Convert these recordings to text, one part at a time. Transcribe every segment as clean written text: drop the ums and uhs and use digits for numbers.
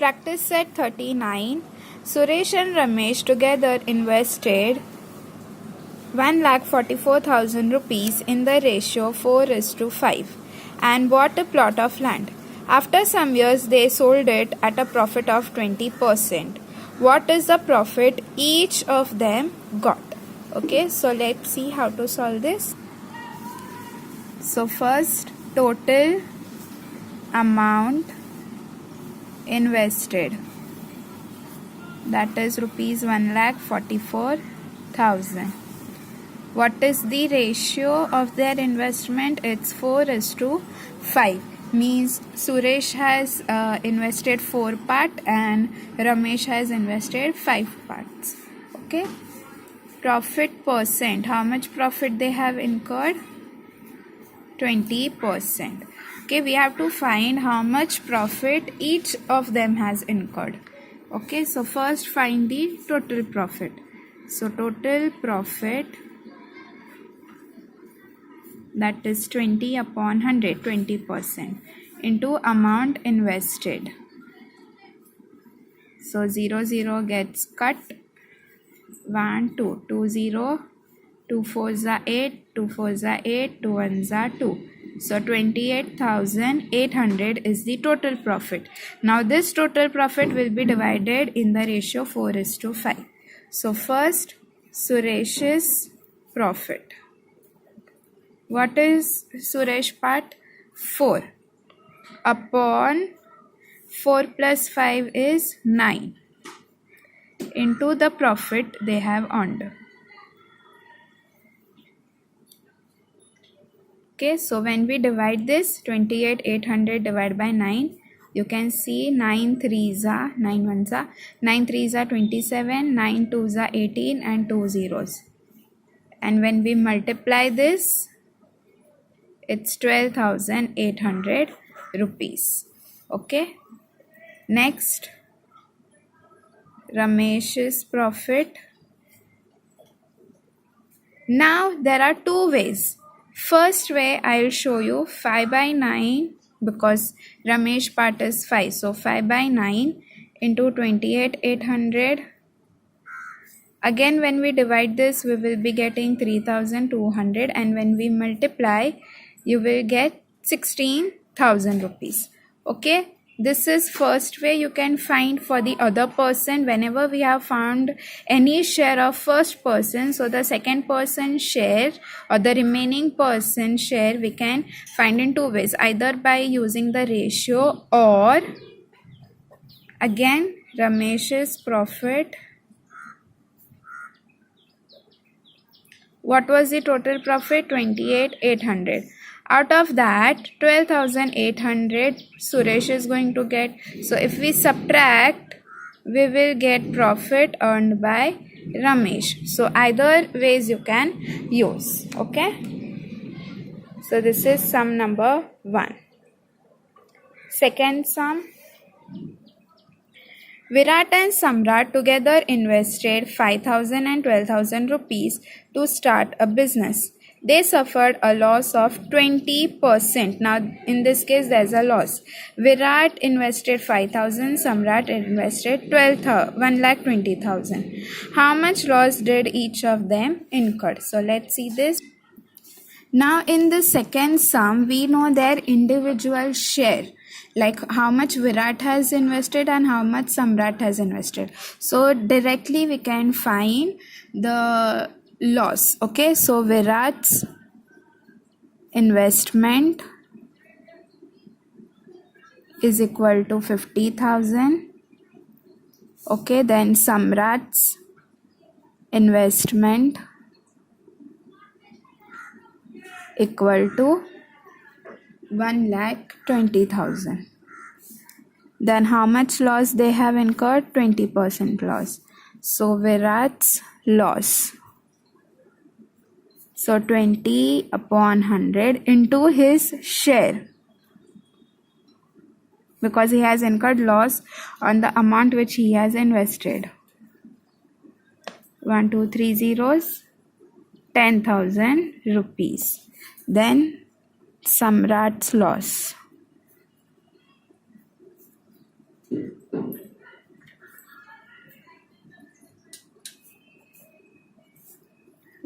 Practice set 39. Suresh and Ramesh together invested 1,44,000 rupees in the ratio 4:5 and bought a plot of land. After some years, they sold it at a profit of 20%. What is the profit each of them got? Okay, so let's see how to solve this. So first, total amount invested, that is rupees 1,44,000. What is the ratio of their investment? It's 4:5. Means Suresh has invested 4 parts and Ramesh has invested 5 parts. Okay. Profit percent. How much profit they have incurred? 20%. Okay, we have to find how much profit each of them has incurred. Okay, so first find the total profit. So total profit, that is 20 upon 100, 20%, into amount invested. So 0, 0 gets cut. 1, 2, 2, 0, 2 4s are 8, 2 4s are 8, 2 1s are 2. So 28,800 is the total profit. Now this total profit will be divided in the ratio 4:5. So first, Suresh's profit. What is Suresh part? 4 upon 4 plus 5 is 9 into the profit they have earned. Okay, so when we divide this, 28,800 divided by 9, you can see 9 3s are 9 1s are 9 3s are 27, 9 2s are 18 and 2 zeros. And when we multiply this, it's 12,800 rupees. Okay. Next, Ramesh's profit. Now there are two ways. First way, I will show you 5 by 9 because Ramesh part is 5. So 5 by 9 into 28,800. Again, when we divide this, we will be getting 3,200, and when we multiply, you will get 16,000 rupees. Okay. This is first way you can find for the other person. Whenever we have found any share of first person, so the second person share or the remaining person share, we can find in two ways. Either by using the ratio, or again Ramesh's profit. What was the total profit? 28,800. Out of that, 12,800 Suresh is going to get. So if we subtract, we will get profit earned by Ramesh. So either ways you can use. Okay. So this is sum number 1. Second sum. Virat and Samrat together invested 5,000 and 12,000 rupees to start a business. They suffered a loss of 20%. Now, in this case, there's a loss. Virat invested 5,000, Samrat invested 1,20,000. How much loss did each of them incur? So, let's see this. Now, in the second sum, we know their individual share, like how much Virat has invested and how much Samrat has invested. So, directly we can find the loss. Okay, so Virat's investment is equal to 50,000. Okay, then Samrat's investment equal to 1,20,000. Then how much loss they have incurred? 20% loss. So Virat's loss. So 20 upon 100 into his share, because he has incurred loss on the amount which he has invested. 1 2 3 zeros, 10,000 rupees. Then Samrat's loss.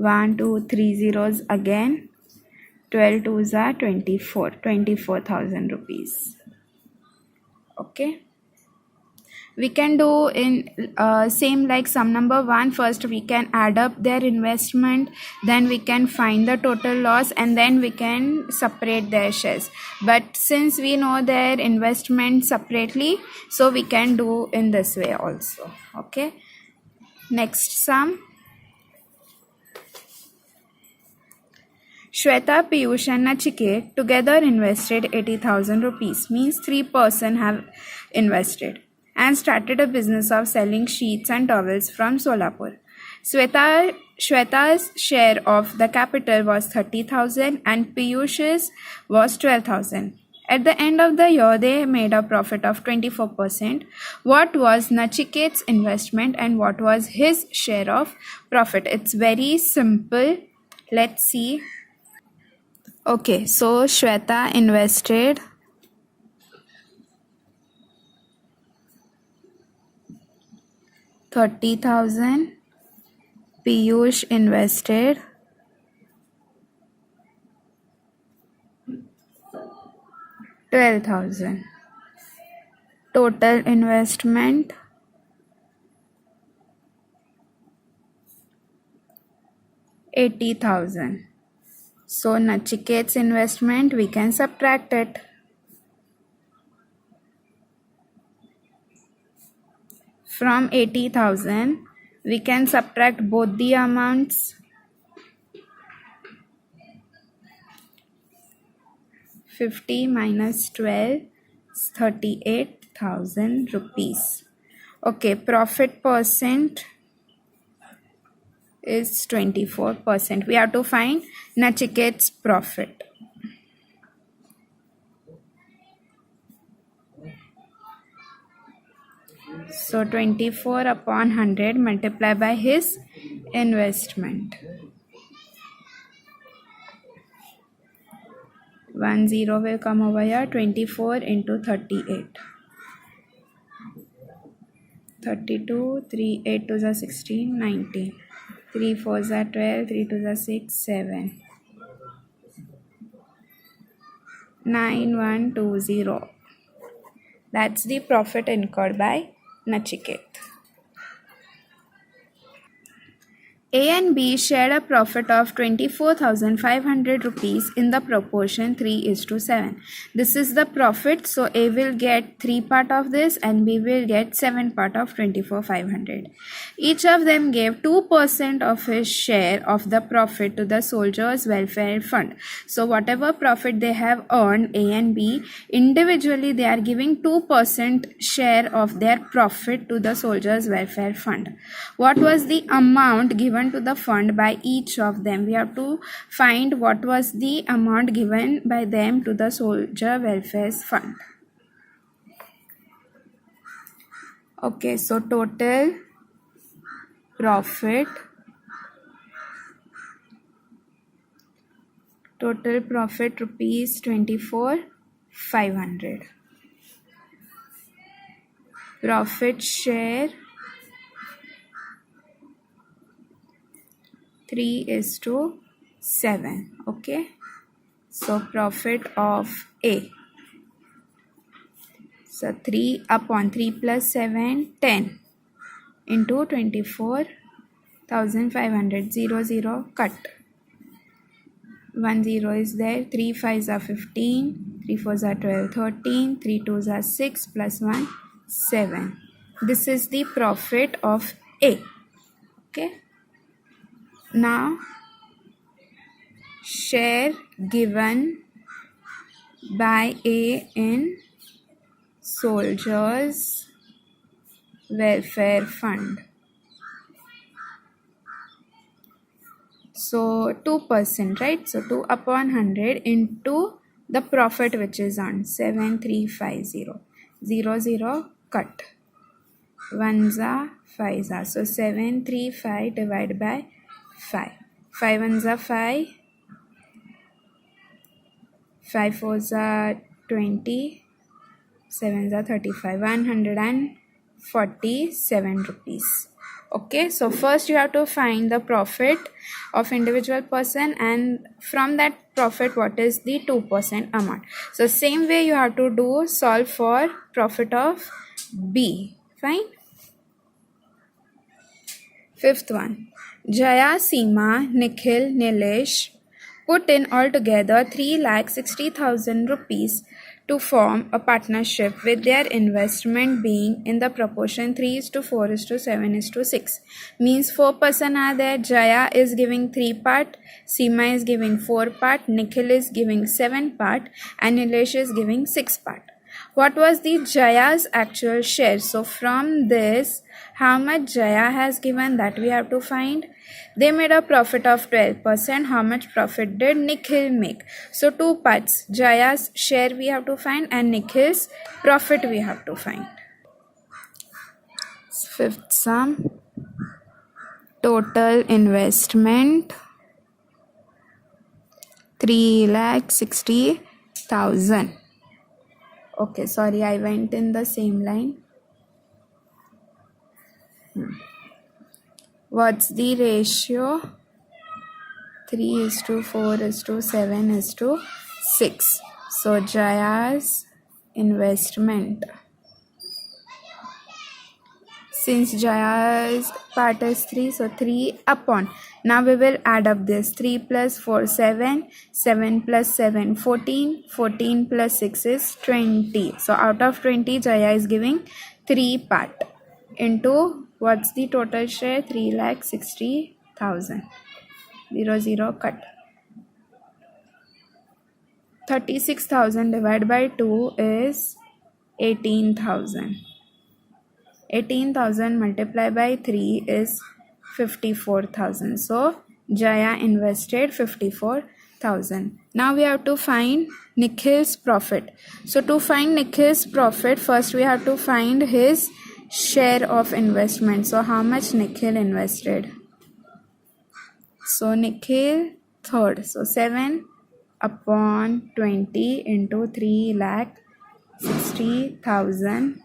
1 2 3 zeros again. 12 twos are 24,000 rupees. Okay, we can do in same like sum number 1. First we can add up their investment, then we can find the total loss, and then we can separate their shares. But since we know their investment separately, so we can do in this way also. Okay, next sum. Shweta, Piyush and Nachiket together invested 80,000 rupees, means 3% have invested, and started a business of selling sheets and towels from Solapur. Shweta's share of the capital was 30,000 and Piyush's was 12,000. At the end of the year, they made a profit of 24%. What was Nachiket's investment and what was his share of profit? It's very simple. Let's see. Okay, so Shweta invested 30,000. Piyush invested 12,000. Total investment 80,000. So Nachiket's investment, we can subtract it. From 80,000, we can subtract both the amounts. 50 minus 12 is 38,000 rupees. Okay, profit percent is 24%. We have to find Nachiket's profit. So 24 upon 100 multiplied by his investment. 1 0 will come over here. 24 into 38. 32, 3 8 2 are 16, 19. 3 4 are 12, 3 2 are 6, 7. 9120. That's the profit incurred by Nachiket. A and B shared a profit of 24,500 rupees in the proportion 3:7. This is the profit, so A will get 3 part of this and B will get 7 part of 24,500. Each of them gave 2% of his share of the profit to the Soldiers' Welfare Fund. So whatever profit they have earned, A and B, individually they are giving 2% share of their profit to the Soldiers' Welfare Fund. What was the amount given to the fund by each of them? We have to find what was the amount given by them to the Soldier Welfare Fund. Okay, so total profit rupees 24,500. Profit share 3:7. Okay, so profit of A. So 3 upon 3 plus 7, 10 into 24,500. 0 0 cut. 1 0 is there. 3 5s are 15. 3 4s are 12, 13. 3 2s are 6 plus 1, 7. This is the profit of A. Okay. Now, share given by A in Soldiers' Welfare Fund. So 2%, right? So 2 upon 100 into the profit which is on 7350. 0 0 cut. 1s are 5s are. So 735 divided by 5. 5 1s are 5. 5 4s are 20. 7s are 35. 147 rupees. Okay, so first you have to find the profit of individual person, and from that profit what is the 2% amount. So same way you have to do solve for profit of B. Fine. Fifth one, Jaya, Seema, Nikhil, Nilesh put in altogether 3,60,000 rupees to form a partnership, with their investment being in the proportion 3:4:7:6. Means 4 person are there. Jaya is giving 3 part, Seema is giving 4 part, Nikhil is giving 7 part, and Nilesh is giving 6 part. What was the Jaya's actual share? So from this, how much Jaya has given, that we have to find. They made a profit of 12%. How much profit did Nikhil make? So 2 parts. Jaya's share we have to find and Nikhil's profit we have to find. Fifth sum. Total investment 3,60,000. Okay, sorry, I went in the same line. What's the ratio? 3:4:7:6. So Jaya's investment, since Jaya's part is 3, so 3 upon, now we will add up this. 3 plus 4 7, 7 plus 7 14, 14 plus 6 is 20. So out of 20 Jaya is giving 3 part into what's the total share? 3,60,000. 0 0 cut. 36,000 divided by 2 is 18,000. 18,000 multiplied by 3 is 54,000. So Jaya invested 54,000. Now we have to find Nikhil's profit. So to find Nikhil's profit, first we have to find his share of investment. So how much Nikhil invested? So Nikhil third. So 7 upon 20 into 3,60,000.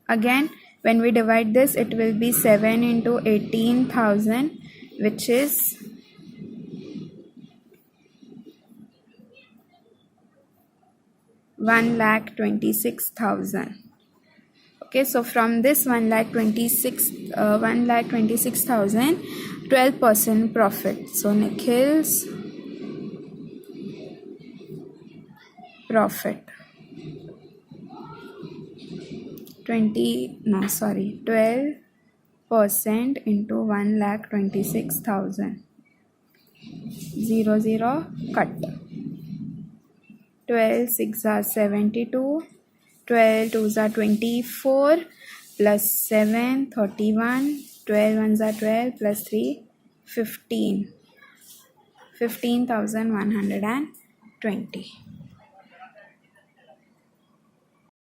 Again, when we divide this, it will be 7 into 18,000, which is 1,26,000. Okay, so from this 1,26,000, 12% profit. So Nikhil's profit 12% into 1,26,000. 0 0 cut. 12 6 are 72, 12 2s are 24, plus 7 31, 12 1s are 12, plus 3 15. 15,120.